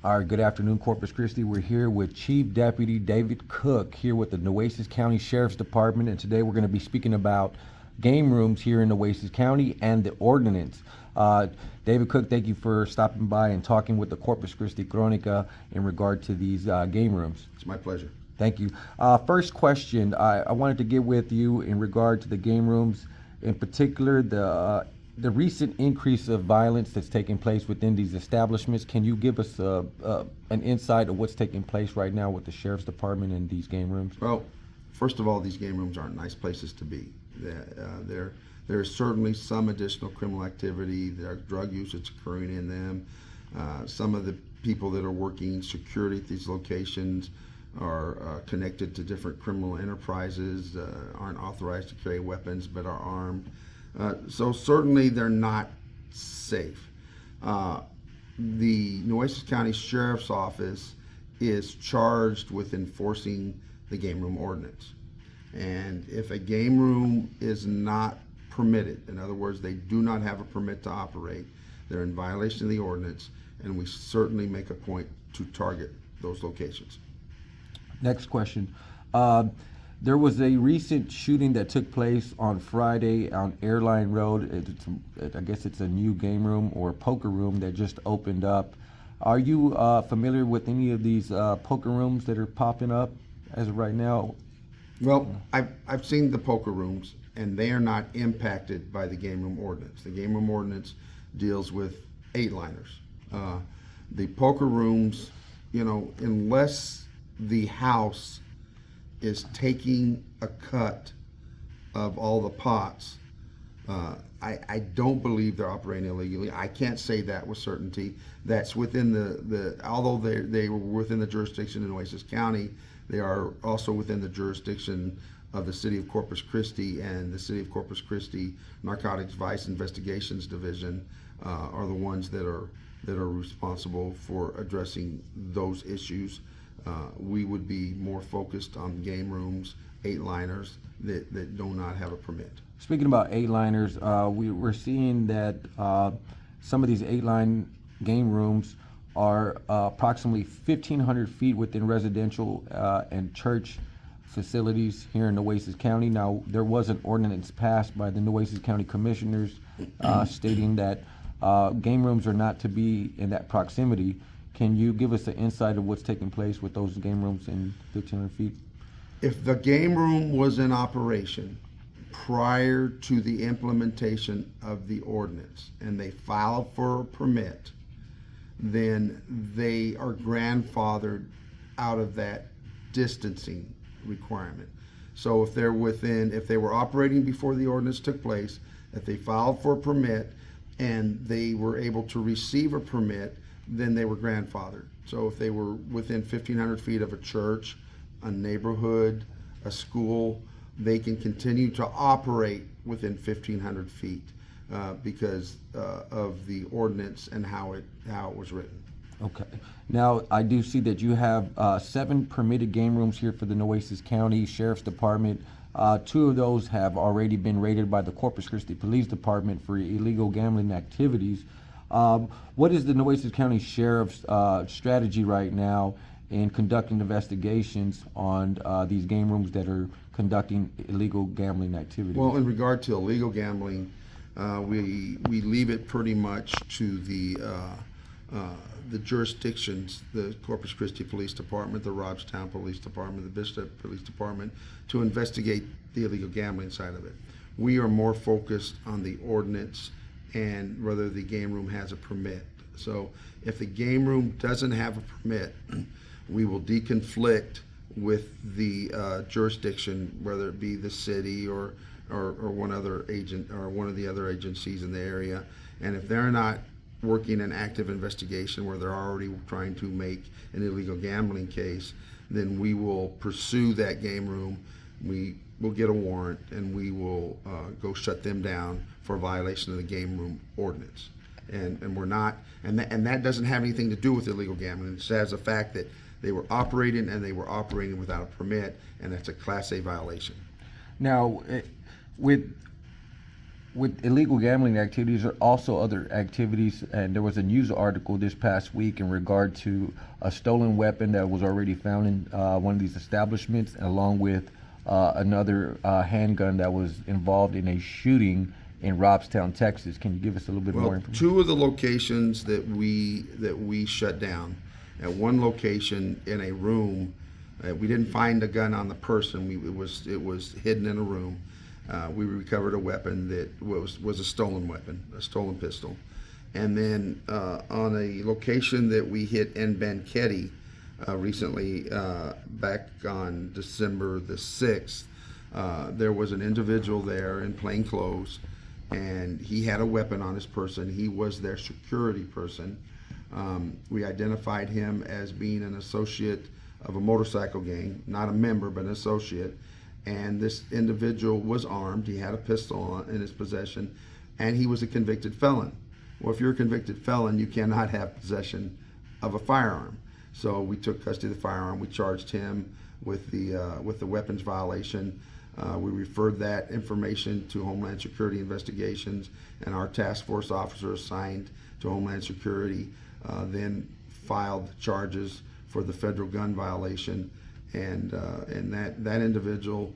All right, good afternoon, Corpus Christi. We're here with Chief Deputy David Cook here with the Nueces County Sheriff's Department, and today we're going to be speaking about game rooms here in Nueces County and the ordinance. David Cook, thank you for stopping by and talking with the Corpus Christi Crónica in regard to these game rooms. It's my pleasure. Thank you. First question I wanted to get with you in regard to the game rooms, in particular the recent increase of violence that's taking place within these establishments. Can you give us an insight of what's taking place right now with the Sheriff's Department and these game rooms? Well, first of all, these game rooms aren't nice places to be. There is certainly some additional criminal activity. There's drug use that's occurring in them. Some of the people that are working security at these locations are connected to different criminal enterprises, aren't authorized to carry weapons but are armed. So certainly they're not safe. The Nueces County Sheriff's Office is charged with enforcing the game room ordinance. And if a game room is not permitted, in other words, they do not have a permit to operate, they're in violation of the ordinance, and we certainly make a point to target those locations. Next question. There was a recent shooting that took place on Friday on Airline Road. I guess it's a new game room or poker room that just opened up. Are you familiar with any of these poker rooms that are popping up as of right now? Well, I've seen the poker rooms, and they are not impacted by the game room ordinance. The game room ordinance deals with 8-liners. The poker rooms, unless the house is taking a cut of all the pots, I don't believe they're operating illegally. I can't say that with certainty. That's within although they were within the jurisdiction of Nueces County, they are also within the jurisdiction of the City of Corpus Christi, and the City of Corpus Christi Narcotics Vice Investigations Division are the ones that are responsible for addressing those issues. We would be more focused on game rooms, 8-liners that do not have a permit. Speaking about 8-liners, we're seeing that some of these 8-line game rooms are approximately 1,500 feet within residential and church facilities here in Nueces County. Now, there was an ordinance passed by the Nueces County Commissioners stating that game rooms are not to be in that proximity. Can you give us an insight of what's taking place with those game rooms in 1,500 feet? If the game room was in operation prior to the implementation of the ordinance and they filed for a permit, then they are grandfathered out of that distancing requirement. So if they were operating before the ordinance took place, if they filed for a permit and they were able to receive a permit, then they were grandfathered. So if they were within 1,500 feet of a church, a neighborhood, a school, they can continue to operate within 1,500 feet because of the ordinance and how it was written. Okay. Now, I do see that you have 7 permitted game rooms here for the Nueces County Sheriff's Department. 2 of those have already been raided by the Corpus Christi Police Department for illegal gambling activities. What is the Nueces County Sheriff's strategy right now in conducting investigations on these game rooms that are conducting illegal gambling activities? Well, in regard to illegal gambling, we leave it pretty much to the jurisdictions, the Corpus Christi Police Department, the Robstown Police Department, the Bishop Police Department, to investigate the illegal gambling side of it. We are more focused on the ordinance and whether the game room has a permit. So if the game room doesn't have a permit, we will deconflict with the jurisdiction, whether it be the city or one other agent or one of the other agencies in the area. And if they're not working an active investigation where they're already trying to make an illegal gambling case, then we will pursue that game room. We will get a warrant and we will go shut them down for a violation of the game room ordinance. And we're not, and that doesn't have anything to do with illegal gambling. It has the fact that they were operating and they were operating without a permit, and that's a Class A violation. Now, with with illegal gambling activities, there are also other activities, and there was a news article this past week in regard to a stolen weapon that was already found in one of these establishments, along with another handgun that was involved in a shooting in Robstown, Texas. Can you give us a little bit more Well, information? two of the locations that we shut down, at one location in a room, we didn't find a gun on the person. It was hidden in a room. We recovered a weapon that was a stolen weapon, a stolen pistol. And then on a location that we hit in Banquetti recently, back on December the 6th, there was an individual there in plain clothes, and he had a weapon on his person. He was their security person. We identified him as being an associate of a motorcycle gang, not a member, but an associate. And this individual was armed. He had a pistol in his possession, and he was a convicted felon. Well, if you're a convicted felon, you cannot have possession of a firearm. So we took custody of the firearm. We charged him with the weapons violation. We referred that information to Homeland Security Investigations, and our task force officer assigned to Homeland Security then filed charges for the federal gun violation, and that individual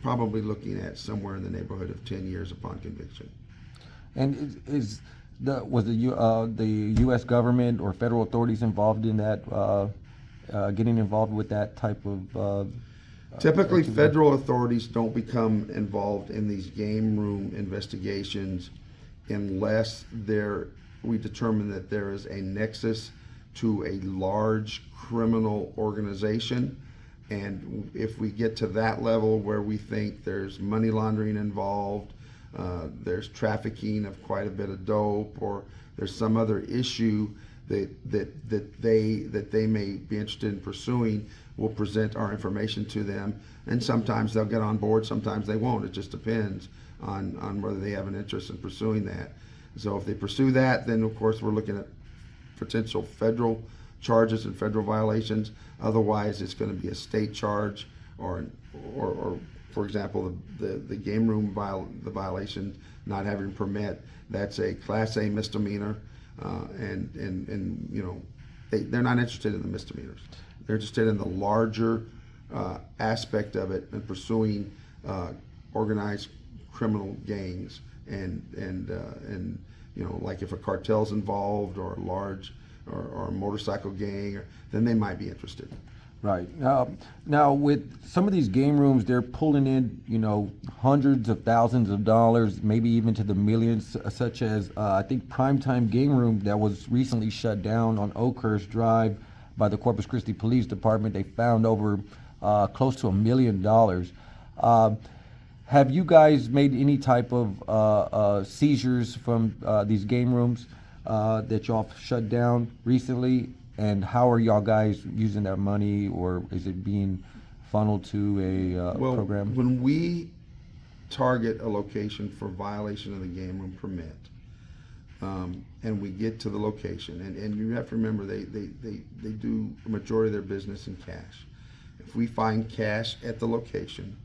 probably looking at somewhere in the neighborhood of 10 years upon conviction. And was the U.S. government or federal authorities involved in that, getting involved with that type of Typically, activity? federal authorities don't become involved in these game room investigations unless we determine that there is a nexus to a large criminal organization. And if we get to that level where we think there's money laundering involved, there's trafficking of quite a bit of dope, or there's some other issue that they may be interested in pursuing, we'll present our information to them. And sometimes they'll get on board, sometimes they won't. It just depends on whether they have an interest in pursuing that. So if they pursue that, then of course we're looking at potential federal charges and federal violations. Otherwise, it's going to be a state charge, or for example, the game room the violation, not having permit. That's a Class A misdemeanor, and you know, they're not interested in the misdemeanors. They're interested in the larger aspect of it and pursuing organized criminal gangs, and you know, like if a cartel's involved or a large or a motorcycle gang, then they might be interested. Right. Now, with some of these game rooms, they're pulling in, you know, hundreds of thousands of dollars, maybe even to the millions, such as I think Primetime Game Room that was recently shut down on Oakhurst Drive by the Corpus Christi Police Department. They found over close to $1 million. Have you guys made any type of seizures from these game rooms that y'all shut down recently? And how are y'all guys using that money, or is it being funneled to a program? When we target a location for violation of the game room permit, and we get to the location, and you have to remember they do a majority of their business in cash. If we find cash at the location,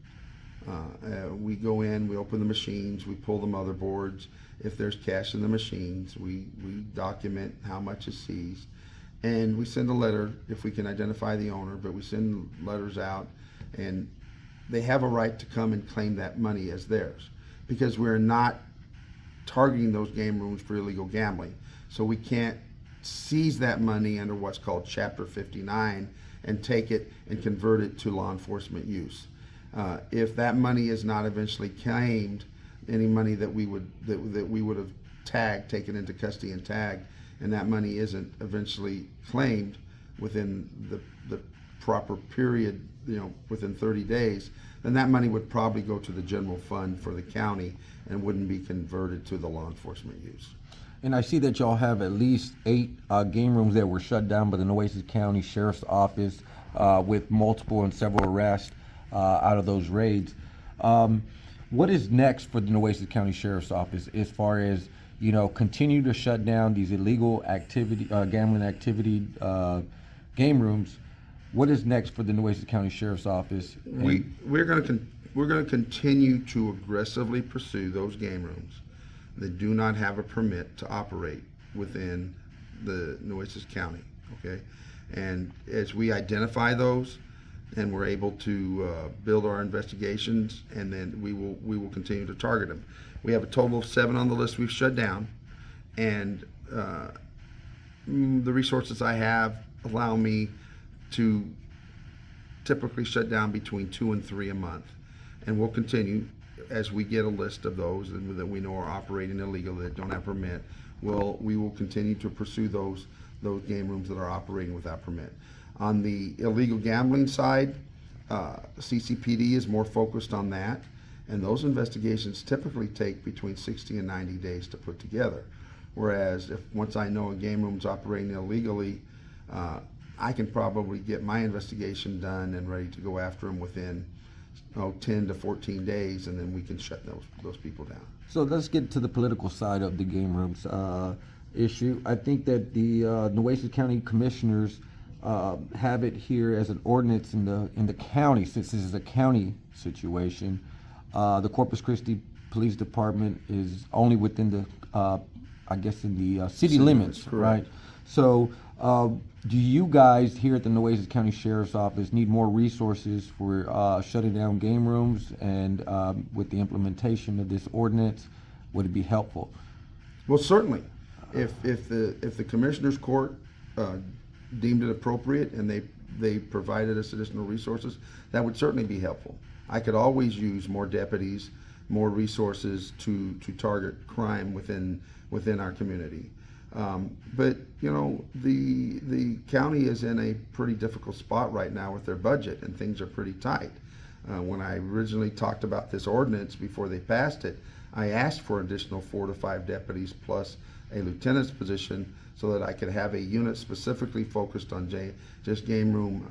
we go in, we open the machines, we pull the motherboards. If there's cash in the machines, we document how much is seized. And we send a letter if we can identify the owner, but we send letters out, and they have a right to come and claim that money as theirs, because we're not targeting those game rooms for illegal gambling. So we can't seize that money under what's called Chapter 59 and take it and convert it to law enforcement use. If that money is not eventually claimed, any money that we would have tagged, taken into custody and tagged, and that money isn't eventually claimed within the proper period, you know, within 30 days, then that money would probably go to the general fund for the county and wouldn't be converted to the law enforcement use. And I see that y'all have at least 8 game rooms that were shut down by the Nueces County Sheriff's Office with multiple and several arrests out of those raids. What is next for the Nueces County Sheriff's Office as far as, you know, continue to shut down these illegal activity, gambling activity, game rooms? What is next for the Nueces County Sheriff's Office? We're going to continue to aggressively pursue those game rooms. that do not have a permit to operate within the Nueces County, okay? And as we identify those, and we're able to build our investigations, and then we will continue to target them. We have a total of 7 on the list we've shut down, and the resources I have allow me to typically shut down between 2 and 3 a month, and we'll continue as we get a list of those and that we know are operating illegal, that don't have permit. We will continue to pursue those game rooms that are operating without permit. On the illegal gambling side, CCPD is more focused on that, and those investigations typically take between 60 and 90 days to put together. Whereas once I know a game room's operating illegally, I can probably get my investigation done and ready to go after them within 10 to 14 days, and then we can shut those people down. So let's get to the political side of the game rooms issue. I think that the Nueces County Commissioners have it here as an ordinance in the county, since this is a county situation. The Corpus Christi Police Department is only within the, I guess, in the city limits, right? So do you guys here at the Nueces County Sheriff's Office need more resources for shutting down game rooms? And with the implementation of this ordinance, would it be helpful? Well, certainly. If the Commissioners Court deemed it appropriate and they provided us additional resources, that would certainly be helpful. I could always use more deputies, more resources to target crime within our community. But you know, the county is in a pretty difficult spot right now with their budget, and things are pretty tight. When I originally talked about this ordinance before they passed it, I asked for additional 4 to 5 deputies plus a lieutenant's position so that I could have a unit specifically focused on just game room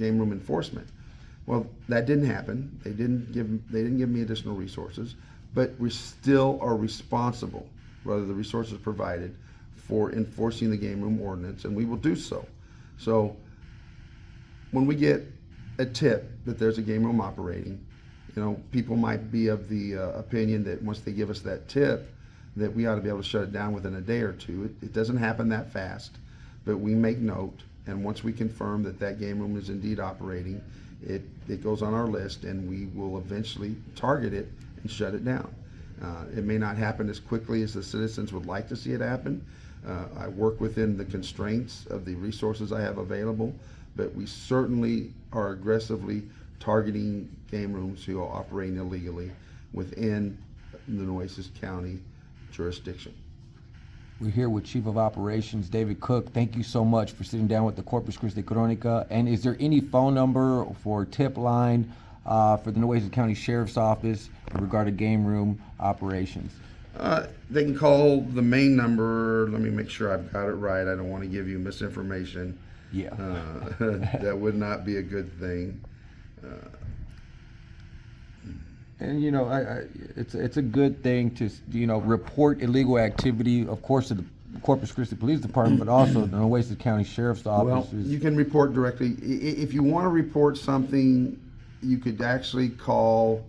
enforcement. Well, that didn't happen. They didn't give me additional resources, but we still are responsible, whether the resources provided, for enforcing the game room ordinance, and we will do so. So when we get a tip that there's a game room operating, you know, people might be of the opinion that once they give us that tip, that we ought to be able to shut it down within a day or two. It doesn't happen that fast, but we make note, and once we confirm that that game room is indeed operating, it goes on our list, and we will eventually target it and shut it down. It may not happen as quickly as the citizens would like to see it happen. I work within the constraints of the resources I have available, but we certainly are aggressively targeting game rooms who are operating illegally within the Nueces County jurisdiction. We're here with Chief of Operations David Cook. Thank you so much for sitting down with the Corpus Christi Crónica. And is there any phone number for tip line for the Nueces County Sheriff's Office in regard to game room operations? They can call the main number. Let me make sure I've got it right. I don't want to give you misinformation. Yeah. That would not be a good thing. And you know, it's a good thing to, you know, report illegal activity, of course, to the Corpus Christi Police Department, but also the Nueces County Sheriff's Office. Well, you can report directly. If you want to report something, you could actually call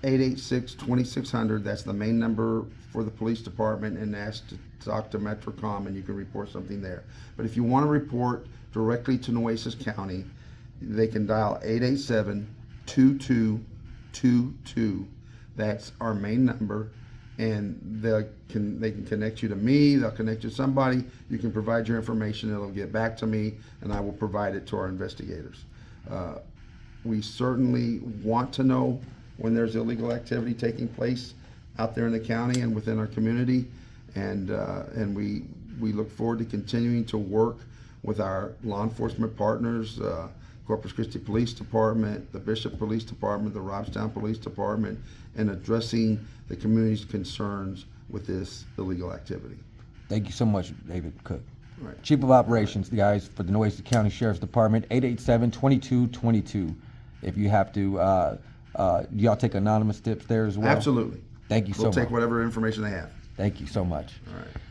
886-2600. That's the main number for the police department, and ask to talk to Metrocom, and you can report something there. But if you want to report directly to Nueces County, they can dial 887-2222. That's our main number, and they can connect you to me. They'll connect you to somebody. You can provide your information. It'll get back to me, and I will provide it to our investigators. We certainly want to know when there's illegal activity taking place out there in the county and within our community, and we look forward to continuing to work with our law enforcement partners, Corpus Christi Police Department, the Bishop Police Department, the Robstown Police Department, in addressing the community's concerns with this illegal activity. Thank you so much, David Cook. All right. Chief of Operations, the guys for the Nueces County Sheriff's Department, 887-2222. If you have to, y'all take anonymous tips there as well? Absolutely. Thank you so much. We'll take whatever information they have. Thank you so much. All right.